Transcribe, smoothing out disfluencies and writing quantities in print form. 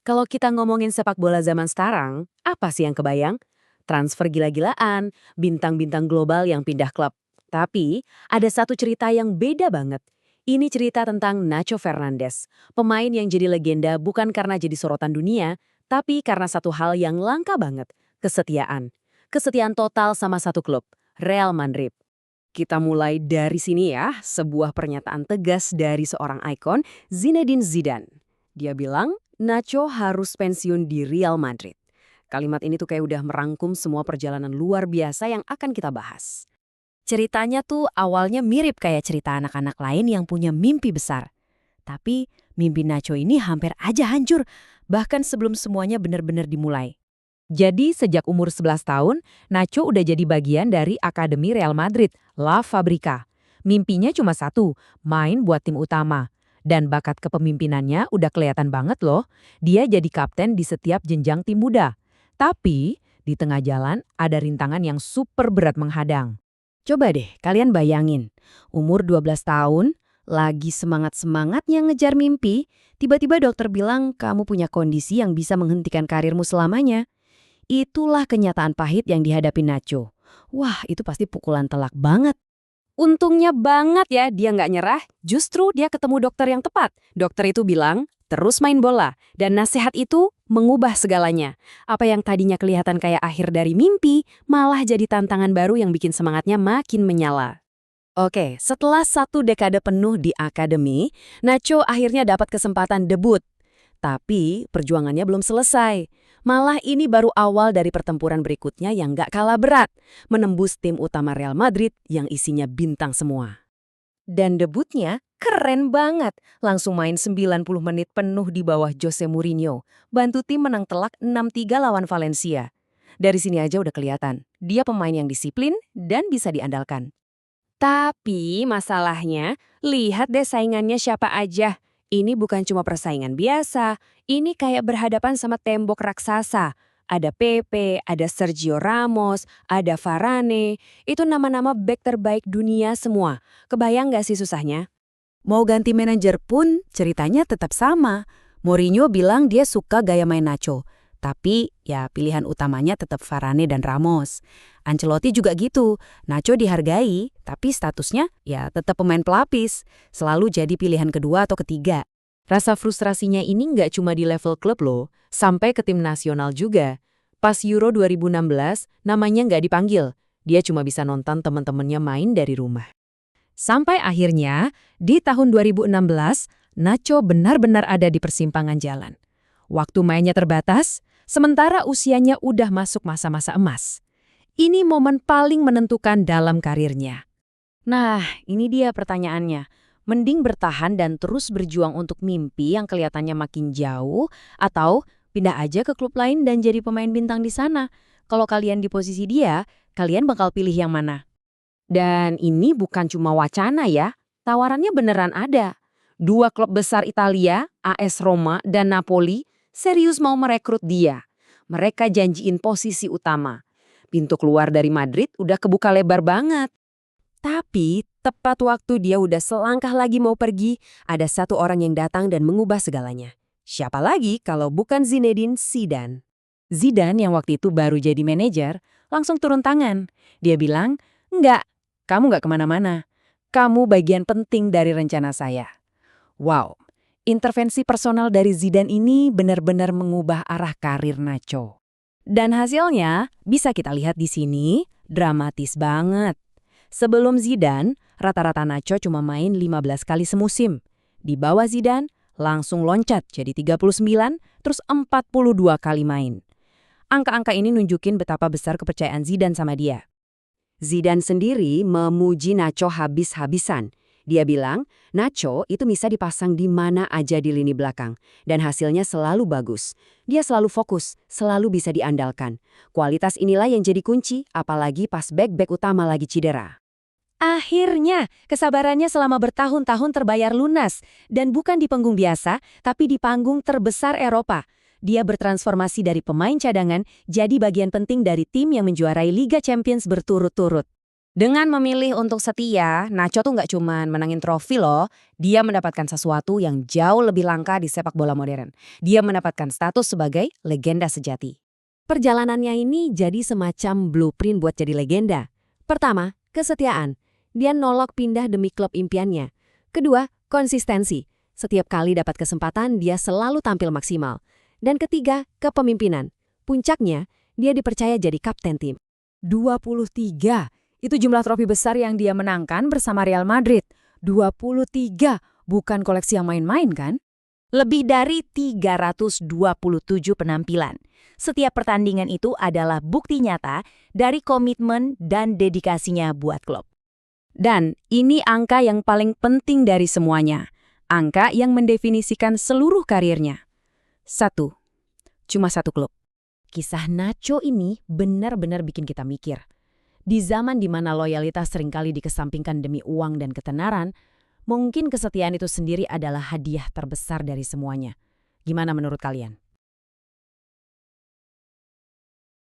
Kalau kita ngomongin sepak bola zaman sekarang, apa sih yang kebayang? Transfer gila-gilaan, bintang-bintang global yang pindah klub. Tapi, ada satu cerita yang beda banget. Ini cerita tentang Nacho Fernandes, pemain yang jadi legenda bukan karena jadi sorotan dunia, tapi karena satu hal yang langka banget, kesetiaan. Kesetiaan total sama satu klub, Real Madrid. Kita mulai dari sini ya, sebuah pernyataan tegas dari seorang ikon, Zinedine Zidane. Dia bilang, Nacho harus pensiun di Real Madrid. Kalimat ini tuh kayak udah merangkum semua perjalanan luar biasa yang akan kita bahas. Ceritanya tuh awalnya mirip kayak cerita anak-anak lain yang punya mimpi besar. Tapi mimpi Nacho ini hampir aja hancur, bahkan sebelum semuanya benar-benar dimulai. Jadi sejak umur 11 tahun, Nacho udah jadi bagian dari Akademi Real Madrid, La Fabrica. Mimpinya cuma satu, main buat tim utama. Dan bakat kepemimpinannya udah kelihatan banget loh. Dia jadi kapten di setiap jenjang tim muda. Tapi, di tengah jalan ada rintangan yang super berat menghadang. Coba deh kalian bayangin, umur 12 tahun, lagi semangat-semangatnya ngejar mimpi, tiba-tiba dokter bilang kamu punya kondisi yang bisa menghentikan karirmu selamanya. Itulah kenyataan pahit yang dihadapi Nacho. Wah, itu pasti pukulan telak banget. Untungnya banget ya dia nggak nyerah, justru dia ketemu dokter yang tepat. Dokter itu bilang, terus main bola. Dan nasihat itu mengubah segalanya. Apa yang tadinya kelihatan kayak akhir dari mimpi, malah jadi tantangan baru yang bikin semangatnya makin menyala. Oke, setelah satu dekade penuh di akademi, Nacho akhirnya dapat kesempatan debut. Tapi perjuangannya belum selesai. Malah ini baru awal dari pertempuran berikutnya yang gak kalah berat, menembus tim utama Real Madrid yang isinya bintang semua. Dan debutnya keren banget. Langsung main 90 menit penuh di bawah Jose Mourinho. Bantu tim menang telak 6-3 lawan Valencia. Dari sini aja udah kelihatan, dia pemain yang disiplin dan bisa diandalkan. Tapi masalahnya, lihat deh saingannya siapa aja. Ini bukan cuma persaingan biasa, ini kayak berhadapan sama tembok raksasa. Ada Pepe, ada Sergio Ramos, ada Varane. Itu nama-nama bek terbaik dunia semua. Kebayang nggak sih susahnya? Mau ganti manajer pun ceritanya tetap sama. Mourinho bilang dia suka gaya main Nacho. Tapi ya pilihan utamanya tetap Varane dan Ramos. Ancelotti juga gitu. Nacho dihargai, tapi statusnya ya tetap pemain pelapis. Selalu jadi pilihan kedua atau ketiga. Rasa frustrasinya ini nggak cuma di level klub loh, sampai ke tim nasional juga. Pas Euro 2016, namanya nggak dipanggil. Dia cuma bisa nonton teman-temannya main dari rumah. Sampai akhirnya, di tahun 2016, Nacho benar-benar ada di persimpangan jalan. Waktu mainnya terbatas, sementara usianya udah masuk masa-masa emas. Ini momen paling menentukan dalam karirnya. Nah, ini dia pertanyaannya. Mending bertahan dan terus berjuang untuk mimpi yang kelihatannya makin jauh, atau pindah aja ke klub lain dan jadi pemain bintang di sana. Kalau kalian di posisi dia, kalian bakal pilih yang mana? Dan ini bukan cuma wacana ya, tawarannya beneran ada. Dua klub besar Italia, AS Roma dan Napoli, serius mau merekrut dia. Mereka janjiin posisi utama. Pintu keluar dari Madrid udah kebuka lebar banget. Tapi tepat waktu dia udah selangkah lagi mau pergi, ada satu orang yang datang dan mengubah segalanya. Siapa lagi kalau bukan Zinedine Zidane? Zidane yang waktu itu baru jadi manajer, langsung turun tangan. Dia bilang, "Enggak, kamu nggak kemana-mana. Kamu bagian penting dari rencana saya." Wow, intervensi personal dari Zidane ini benar-benar mengubah arah karir Nacho. Dan hasilnya bisa kita lihat di sini, dramatis banget. Sebelum Zidane, rata-rata Nacho cuma main 15 kali semusim. Di bawah Zidane, langsung loncat jadi 39, terus 42 kali main. Angka-angka ini nunjukin betapa besar kepercayaan Zidane sama dia. Zidane sendiri memuji Nacho habis-habisan. Dia bilang, Nacho itu bisa dipasang di mana aja di lini belakang. Dan hasilnya selalu bagus. Dia selalu fokus, selalu bisa diandalkan. Kualitas inilah yang jadi kunci, apalagi pas bek-bek utama lagi cedera. Akhirnya, kesabarannya selama bertahun-tahun terbayar lunas. Dan bukan di panggung biasa, tapi di panggung terbesar Eropa. Dia bertransformasi dari pemain cadangan jadi bagian penting dari tim yang menjuarai Liga Champions berturut-turut. Dengan memilih untuk setia, Nacho tuh nggak cuma menangin trofi loh, dia mendapatkan sesuatu yang jauh lebih langka di sepak bola modern. Dia mendapatkan status sebagai legenda sejati. Perjalanannya ini jadi semacam blueprint buat jadi legenda. Pertama, kesetiaan. Dia nolak pindah demi klub impiannya. Kedua, konsistensi. Setiap kali dapat kesempatan, dia selalu tampil maksimal. Dan ketiga, kepemimpinan. Puncaknya, dia dipercaya jadi kapten tim. 23. Itu jumlah trofi besar yang dia menangkan bersama Real Madrid. 23. Bukan koleksi yang main-main kan? Lebih dari 327 penampilan. Setiap pertandingan itu adalah bukti nyata dari komitmen dan dedikasinya buat klub. Dan ini angka yang paling penting dari semuanya. Angka yang mendefinisikan seluruh karirnya. 1. Cuma satu klub. Kisah Nacho ini benar-benar bikin kita mikir. Di zaman di mana loyalitas seringkali dikesampingkan demi uang dan ketenaran, mungkin kesetiaan itu sendiri adalah hadiah terbesar dari semuanya. Gimana menurut kalian?